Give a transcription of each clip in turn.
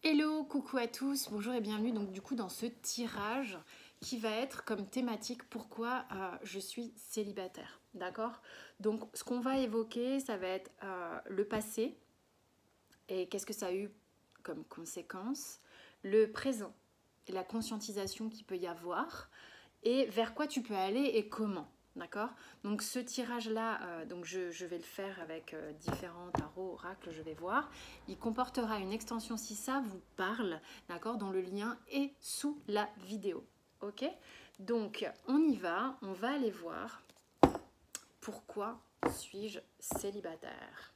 Hello, coucou à tous, bonjour et bienvenue donc du coup dans ce tirage qui va être comme thématique pourquoi je suis célibataire, d'accord? Donc ce qu'on va évoquer ça va être le passé et qu'est-ce que ça a eu comme conséquence, le présent et la conscientisation qu'il peut y avoir et vers quoi tu peux aller et comment. D'accord. Donc ce tirage-là, donc je vais le faire avec différents tarots, oracles, je vais voir. Il comportera une extension si ça vous parle, d'accord, dont le lien est sous la vidéo. Ok. Donc on y va, on va aller voir pourquoi suis-je célibataire.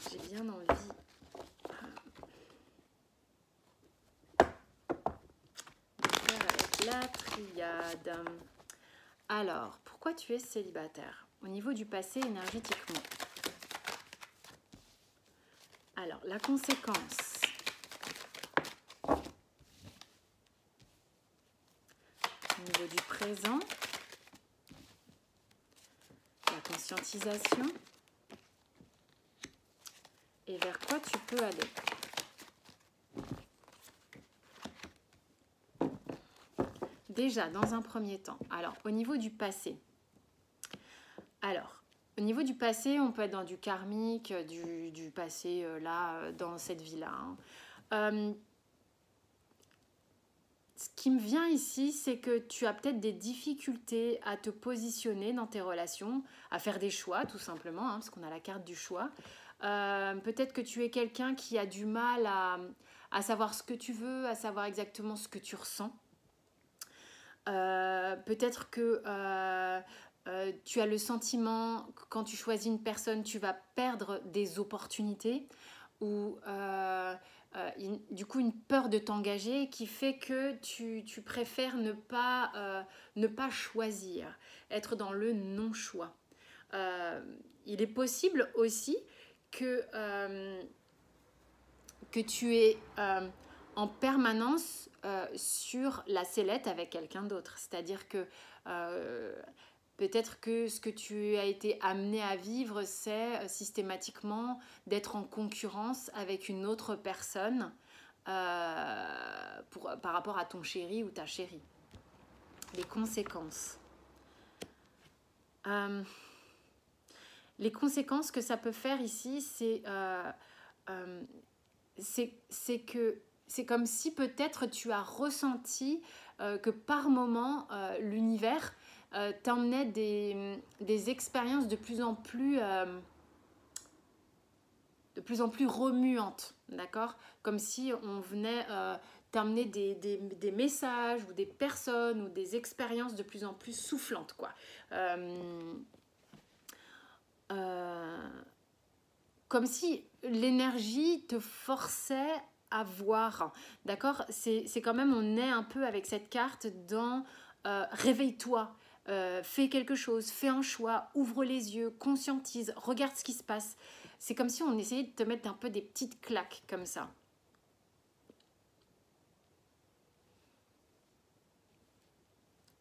J'ai bien envie de faire avec la triade. Alors, pourquoi tu es célibataire? Au niveau du passé énergétiquement. Alors, la conséquence. Au niveau du présent. La conscientisation. Et vers quoi tu peux aller? Déjà, dans un premier temps. Alors, au niveau du passé. Alors, au niveau du passé, on peut être dans du karmique, du passé là, dans cette vie-là. Ce qui me vient ici, c'est que tu as peut-être des difficultés à te positionner dans tes relations, à faire des choix tout simplement, parce qu'on a la carte du choix. Peut-être que tu es quelqu'un qui a du mal à savoir ce que tu veux, à savoir exactement ce que tu ressens. Peut-être que tu as le sentiment que quand tu choisis une personne, tu vas perdre des opportunités ou du coup une peur de t'engager qui fait que tu préfères ne pas choisir, être dans le non-choix. Il est possible aussi que tu es en permanence sur la sellette avec quelqu'un d'autre. C'est-à-dire que peut-être que ce que tu as été amené à vivre, c'est systématiquement d'être en concurrence avec une autre personne par rapport à ton chéri ou ta chérie. Les conséquences. Les conséquences que ça peut faire ici, c'est que c'est comme si peut-être tu as ressenti que par moment l'univers t'emmenait des expériences de plus en plus remuantes, d'accord? Comme si on venait t'emmener des messages ou des personnes ou des expériences de plus en plus soufflantes, quoi. Comme si l'énergie te forçait à voir, d'accord? C'est quand même, on est un peu avec cette carte dans réveille-toi, fais quelque chose, fais un choix, ouvre les yeux, conscientise, regarde ce qui se passe. C'est comme si on essayait de te mettre un peu des petites claques comme ça.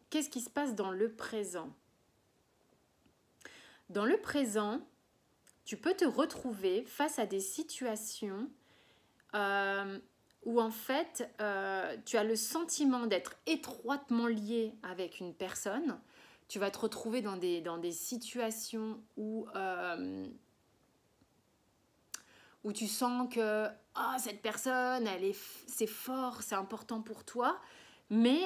Qu'est-ce qui se passe dans le présent? Dans le présent, tu peux te retrouver face à des situations où en fait tu as le sentiment d'être étroitement lié avec une personne. Tu vas te retrouver dans des situations où tu sens que cette personne, c'est fort, c'est important pour toi, mais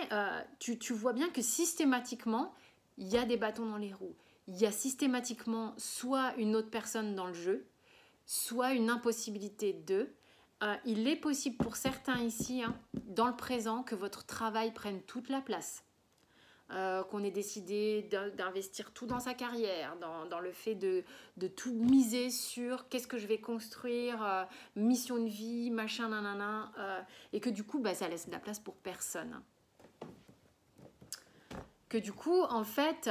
tu vois bien que systématiquement, il y a des bâtons dans les roues. Il y a systématiquement soit une autre personne dans le jeu, soit une impossibilité d'eux. Il est possible pour certains ici, dans le présent, que votre travail prenne toute la place. Qu'on ait décidé d'investir tout dans sa carrière, dans le fait de tout miser sur qu'est-ce que je vais construire, mission de vie, machin, nanana, et que du coup, ça laisse de la place pour personne. Que du coup, en fait,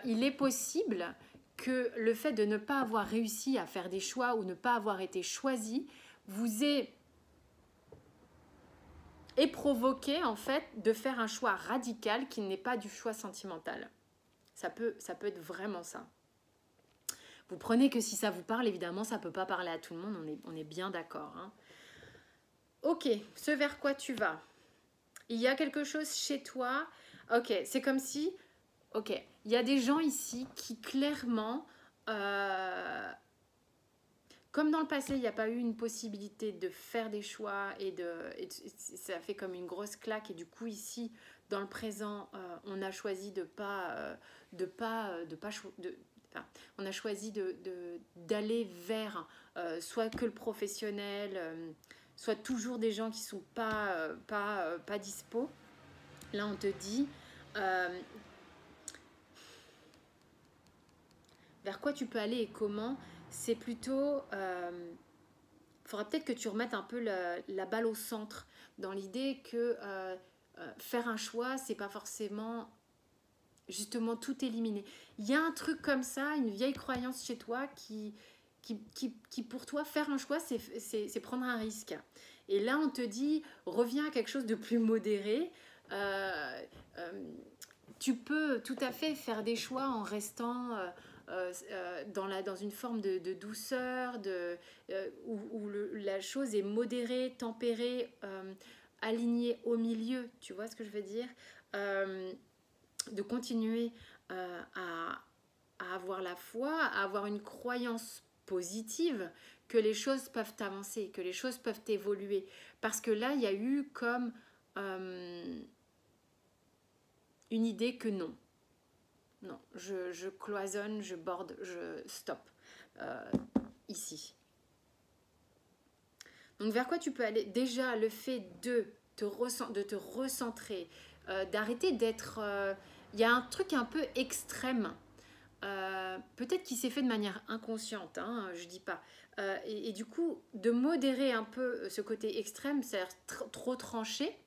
il est possible que le fait de ne pas avoir réussi à faire des choix ou ne pas avoir été choisi vous ait provoqué en fait de faire un choix radical qui n'est pas du choix sentimental. Ça peut être vraiment ça. Vous prenez que si ça vous parle, évidemment, ça ne peut pas parler à tout le monde, on est bien d'accord. Hein. Ok, ce vers quoi tu vas? Il y a quelque chose chez toi. Ok, c'est comme si... Ok, il y a des gens ici qui clairement... comme dans le passé, il n'y a pas eu une possibilité de faire des choix et ça fait comme une grosse claque. Et du coup, ici, dans le présent, on a choisi on a choisi d'aller vers soit que le professionnel, soit toujours des gens qui ne sont pas dispo. Là, on te dit vers quoi tu peux aller et comment. C'est plutôt... faudra peut-être que tu remettes un peu la balle au centre dans l'idée que faire un choix, c'est pas forcément justement tout éliminer. Il y a un truc comme ça, une vieille croyance chez toi qui pour toi, faire un choix, c'est prendre un risque. Et là, on te dit, reviens à quelque chose de plus modéré. Tu peux tout à fait faire des choix en restant... dans une forme de douceur, où la chose est modérée, tempérée, alignée au milieu, tu vois ce que je veux dire, de continuer à avoir la foi, à avoir une croyance positive que les choses peuvent avancer, que les choses peuvent évoluer. Parce que là, il y a eu comme une idée que non. Non, je cloisonne, je borde, je stoppe ici. Donc vers quoi tu peux aller? Déjà, le fait de te recentrer, d'arrêter d'être... Il y a un truc un peu extrême, peut-être qui s'est fait de manière inconsciente, hein, je dis pas. Et du coup, de modérer un peu ce côté extrême, c'est-à-dire trop tranché,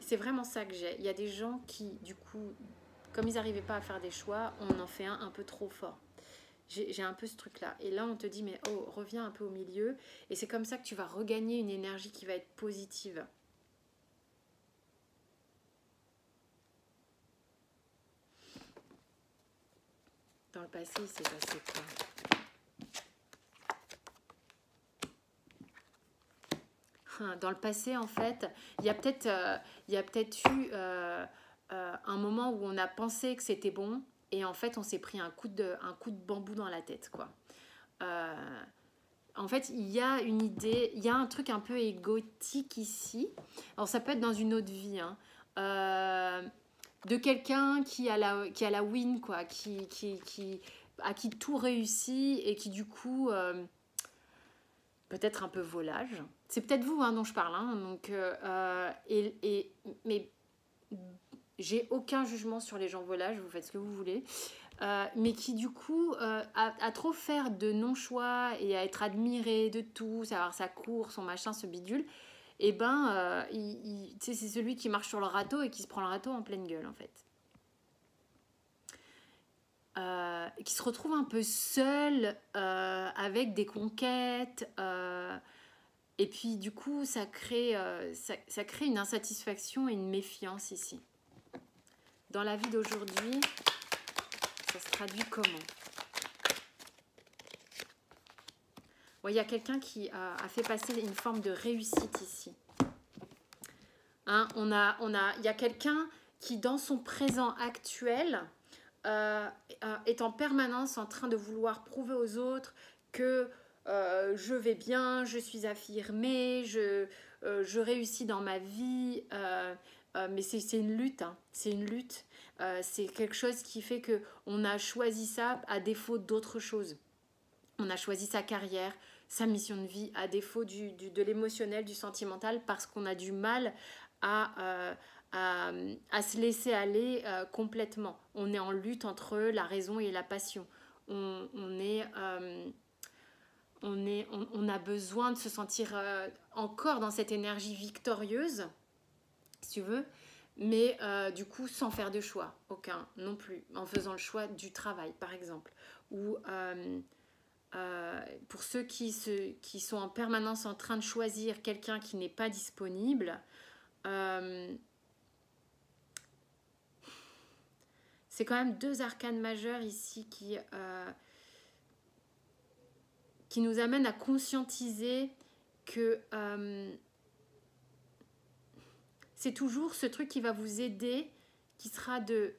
c'est vraiment ça que j'ai. Il y a des gens qui, du coup, comme ils n'arrivaient pas à faire des choix, on en fait un peu trop fort. J'ai un peu ce truc-là. Et là, on te dit, mais oh, reviens un peu au milieu. Et c'est comme ça que tu vas regagner une énergie qui va être positive. Dans le passé, il s'est passé quoi? Dans le passé, en fait, il y a peut-être eu un moment où on a pensé que c'était bon et en fait, on s'est pris un coup de bambou dans la tête, quoi. En fait, il y a une idée, il y a un truc un peu égotique ici. Alors, ça peut être dans une autre vie, hein. De quelqu'un qui a la win, quoi, à qui tout réussit et qui, du coup... peut-être un peu volage. C'est peut-être vous, hein, dont je parle. Hein, donc, mais j'ai aucun jugement sur les gens volages, vous faites ce que vous voulez. Mais qui du coup à trop faire de non-choix et à être admiré de tout, savoir sa course, son machin, ce bidule, et ben c'est celui qui marche sur le râteau et qui se prend le râteau en pleine gueule en fait. Qui se retrouve un peu seul avec des conquêtes et puis du coup ça crée une insatisfaction et une méfiance ici. Dans la vie d'aujourd'hui, ça se traduit comment? Bon, il y a quelqu'un qui a fait passer une forme de réussite ici. Hein, il y a quelqu'un qui, dans son présent actuel, est en permanence en train de vouloir prouver aux autres que je vais bien, je suis affirmée, je réussis dans ma vie. Mais c'est une lutte, hein, c'est une lutte. C'est quelque chose qui fait qu'on a choisi ça à défaut d'autre chose. On a choisi sa carrière, sa mission de vie à défaut de l'émotionnel, du sentimental, parce qu'on a du mal à se laisser aller complètement. On est en lutte entre la raison et la passion. On a besoin de se sentir encore dans cette énergie victorieuse, si tu veux, mais du coup sans faire de choix, aucun non plus, en faisant le choix du travail par exemple, ou pour ceux qui sont en permanence en train de choisir quelqu'un qui n'est pas disponible, C'est quand même deux arcanes majeures ici qui nous amènent à conscientiser que c'est toujours ce truc qui va vous aider, qui sera de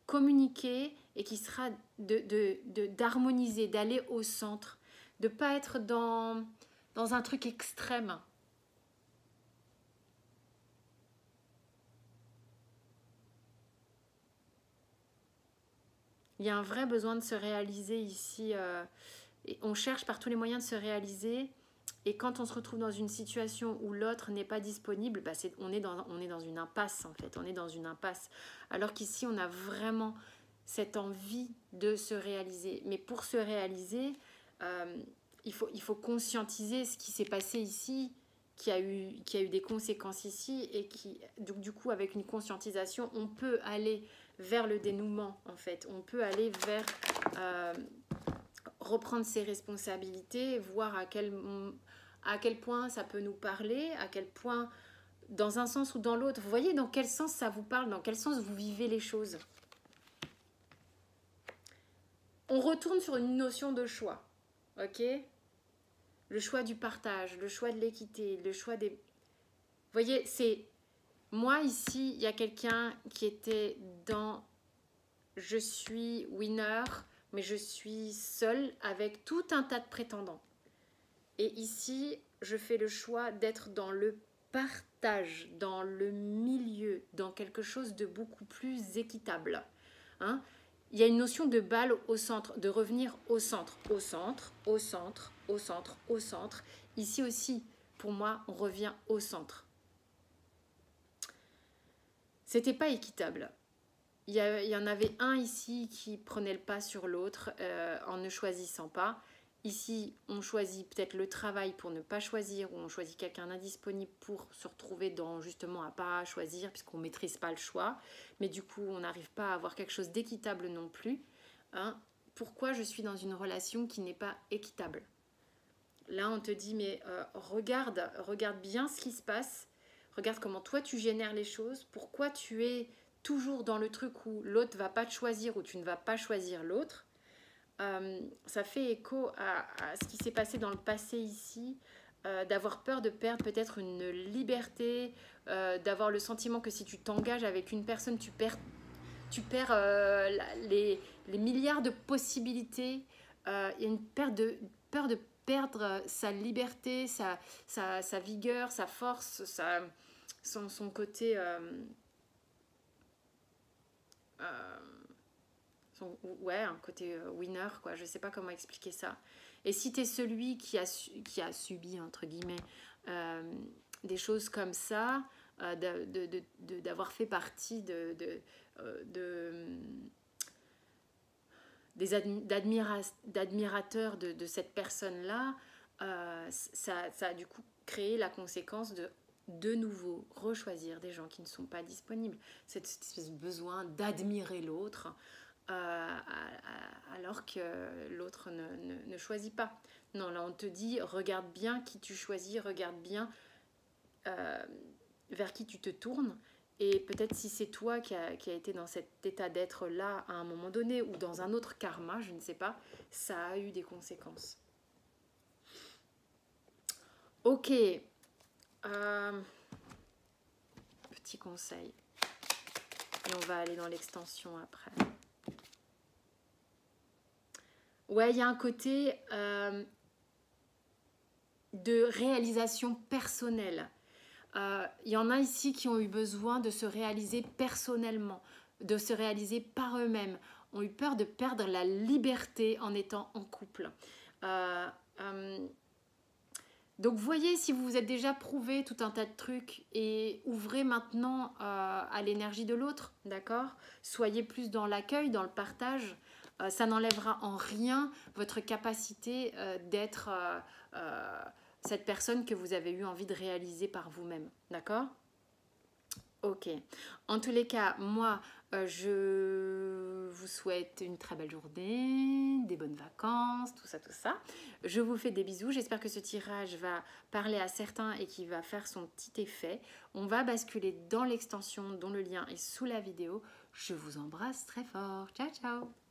communiquer et qui sera d'harmoniser, d'aller au centre, de ne pas être dans un truc extrême. Il y a un vrai besoin de se réaliser ici. Et on cherche par tous les moyens de se réaliser. Et quand on se retrouve dans une situation où l'autre n'est pas disponible, bah on est dans une impasse en fait. On est dans une impasse. Alors qu'ici, on a vraiment cette envie de se réaliser. Mais pour se réaliser, il faut conscientiser ce qui s'est passé ici, qui a eu des conséquences ici. Et donc du coup, avec une conscientisation, on peut aller vers le dénouement en fait. On peut aller vers reprendre ses responsabilités, voir à quel point ça peut nous parler, à quel point dans un sens ou dans l'autre. Vous voyez dans quel sens ça vous parle, dans quel sens vous vivez les choses. On retourne sur une notion de choix, ok? Le choix du partage, le choix de l'équité, le choix des... Vous voyez, c'est... Moi, ici, il y a quelqu'un qui était dans... Je suis winner, mais je suis seule avec tout un tas de prétendants. Et ici, je fais le choix d'être dans le partage, dans le milieu, dans quelque chose de beaucoup plus équitable. Hein? Il y a une notion de balle au centre, de revenir au centre, au centre, au centre, au centre, au centre. Ici aussi, pour moi, on revient au centre. C'était pas équitable. Il y en avait un ici qui prenait le pas sur l'autre en ne choisissant pas. Ici, on choisit peut-être le travail pour ne pas choisir, ou on choisit quelqu'un d'indisponible pour se retrouver dans justement à pas choisir, puisqu'on ne maîtrise pas le choix. Mais du coup, on n'arrive pas à avoir quelque chose d'équitable non plus. Hein. Pourquoi je suis dans une relation qui n'est pas équitable? Là, on te dit, mais regarde bien ce qui se passe. Regarde comment toi, tu génères les choses. Pourquoi tu es toujours dans le truc où l'autre ne va pas te choisir ou tu ne vas pas choisir l'autre. Ça fait écho à ce qui s'est passé dans le passé ici, d'avoir peur de perdre peut-être une liberté, d'avoir le sentiment que si tu t'engages avec une personne, tu perds les milliards de possibilités. Il y a une peur de perdre sa liberté, sa vigueur, sa force, son côté... ouais, un côté winner, quoi. Je sais pas comment expliquer ça. Et si tu es celui qui a subi, entre guillemets, des choses comme ça, d'avoir fait partie d'admirateurs de cette personne-là, ça a du coup créé la conséquence de nouveau rechoisir des gens qui ne sont pas disponibles. Cette espèce de besoin d'admirer l'autre alors que l'autre ne choisit pas. Non, là on te dit, regarde bien qui tu choisis, regarde bien vers qui tu te tournes. Et peut-être si c'est toi qui a été dans cet état d'être là à un moment donné ou dans un autre karma, je ne sais pas, ça a eu des conséquences. Ok. Petit conseil. Et on va aller dans l'extension après. Ouais, il y a un côté de réalisation personnelle. Il y en a ici qui ont eu besoin de se réaliser personnellement, de se réaliser par eux-mêmes, ont eu peur de perdre la liberté en étant en couple. Donc voyez si vous vous êtes déjà prouvé tout un tas de trucs et ouvrez maintenant à l'énergie de l'autre, d'accord? Soyez plus dans l'accueil, dans le partage. Ça n'enlèvera en rien votre capacité d'être cette personne que vous avez eu envie de réaliser par vous-même, d'accord? Ok. En tous les cas, moi, je vous souhaite une très belle journée, des bonnes vacances, tout ça, tout ça. Je vous fais des bisous. J'espère que ce tirage va parler à certains et qu'il va faire son petit effet. On va basculer dans l'extension dont le lien est sous la vidéo. Je vous embrasse très fort. Ciao, ciao!